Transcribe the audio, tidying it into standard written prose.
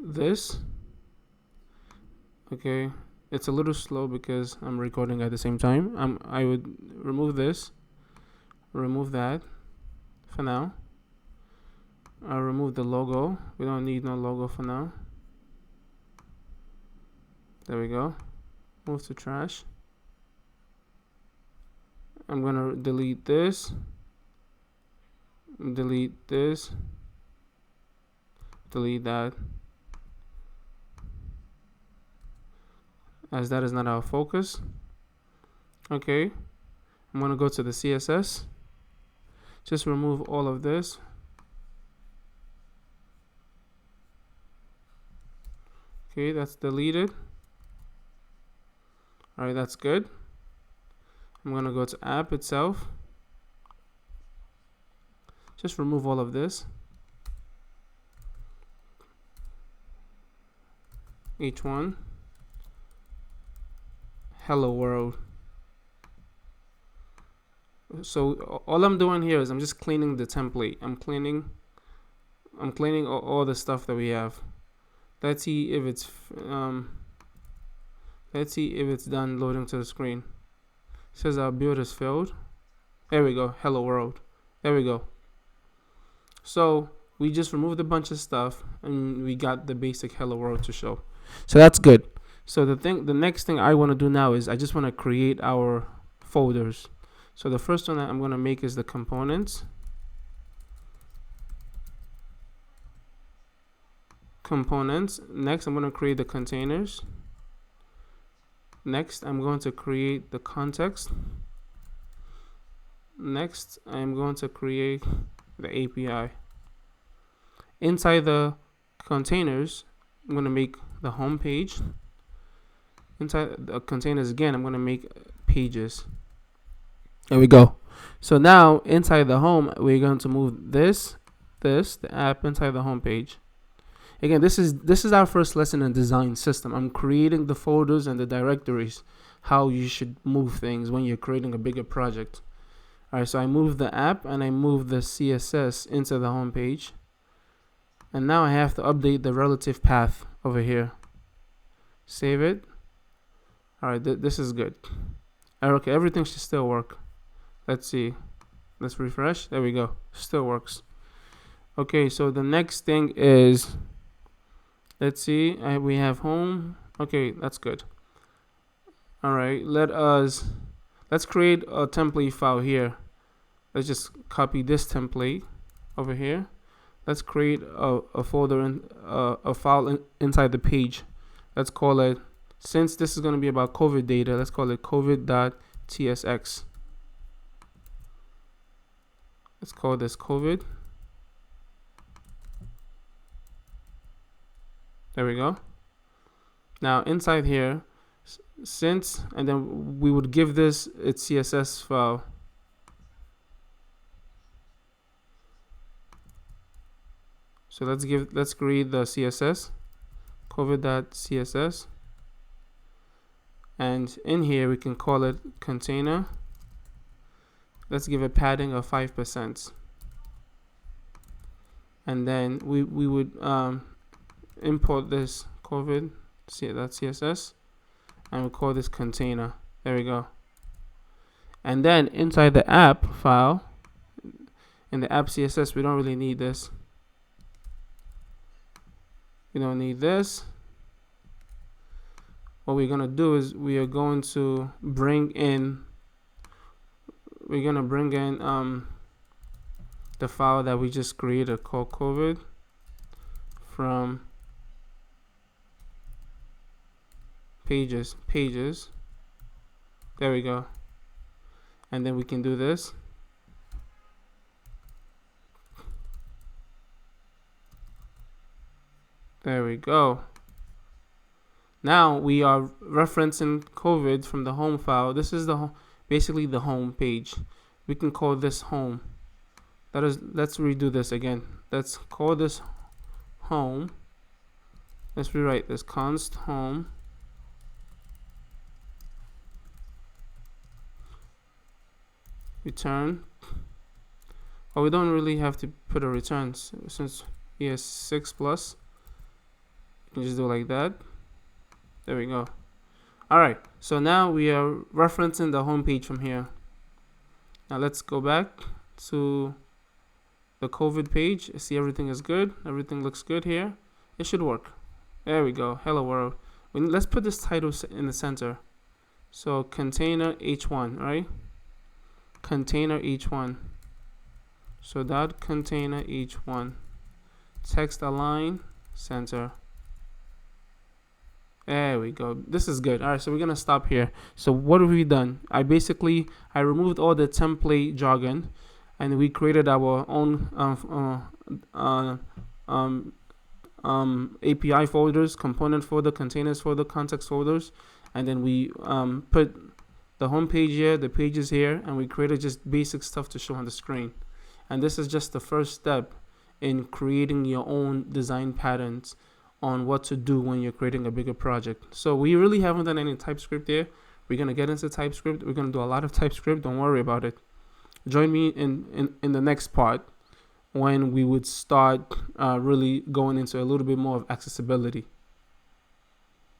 this. Okay, it's a little slow because I'm recording at the same time. I would remove this, remove that for now. I'll remove the logo. We don't need no logo for now. There we go. Move to trash. I'm gonna delete this, delete this, delete that, as that is not our focus. Okay, I'm gonna go to the CSS, just remove all of this. Okay, that's deleted. Alright, that's good. I'm gonna go to app itself, just remove all of this, each one. Hello world. So all I'm doing here is I'm just cleaning the template. I'm cleaning all the stuff that we have. Let's see if it's done loading to the screen. It says our build has failed. There we go. Hello world. There we go. So we just removed a bunch of stuff and we got the basic hello world to show. So that's good. So the next thing I want to do now is I just want to create our folders. So the first one that I'm going to make is the components. Next, I'm going to create the containers. Next, I'm going to create the context. Next, I'm going to create the API. Inside the containers, I'm going to make the home page. Inside the containers again, I'm going to make pages. There we go. So now inside the home, we're going to move the app inside the home page. Again, this is our first lesson in design system. I'm creating the folders and the directories, how you should move things when you're creating a bigger project. All right, so I move the app and I move the CSS into the home page. And now I have to update the relative path over here. Save it. All right, this is good. Okay, everything should still work. Let's see. Let's refresh. There we go. Still works. Okay, so the next thing is, let's see. We have home. Okay, that's good. All right, let's create a template file here. Let's just copy this template over here. Let's create a folder and a file inside the page. Let's call it, since this is going to be about COVID data, let's call it covid.tsx. Let's call this COVID. There we go. Now inside here, and then we would give this its CSS file. So let's create the CSS, covid.css, and in here we can call it container. Let's give a padding of 5%, and then we would import this covid.css, and we'll call this container. There we go. And then inside the app file, in the app CSS, we don't really need this. We don't need this. What we're gonna do is we are going to bring in the file that we just created called COVID from pages. There we go. And then we can do this. There we go. Now we are referencing COVID from the home file. This is basically the home page. We can call this home. Let's redo this again. Let's call this home. Let's rewrite this const home. Return. Oh, we don't really have to put a return since ES6 plus. You can just do it like that. There we go. All right, so now we are referencing the home page from here. Now let's go back to the COVID page. See, everything is good. Everything looks good here. It should work. There we go. Hello world. Let's put this title in the center. So container h1, right? Container h1. So dot container h1. Text align center. There we go. This is good. All right, so we're gonna stop here. So what have we done? I removed all the template jargon, and we created our own API folders, component folder, containers folder, context folders, and then we put the home page here, the pages here, and we created just basic stuff to show on the screen. And this is just the first step in creating your own design patterns on what to do when you're creating a bigger project. So we really haven't done any TypeScript here. We're gonna get into TypeScript. We're gonna do a lot of TypeScript. Don't worry about it. Join me in the next part when we would start really going into a little bit more of accessibility.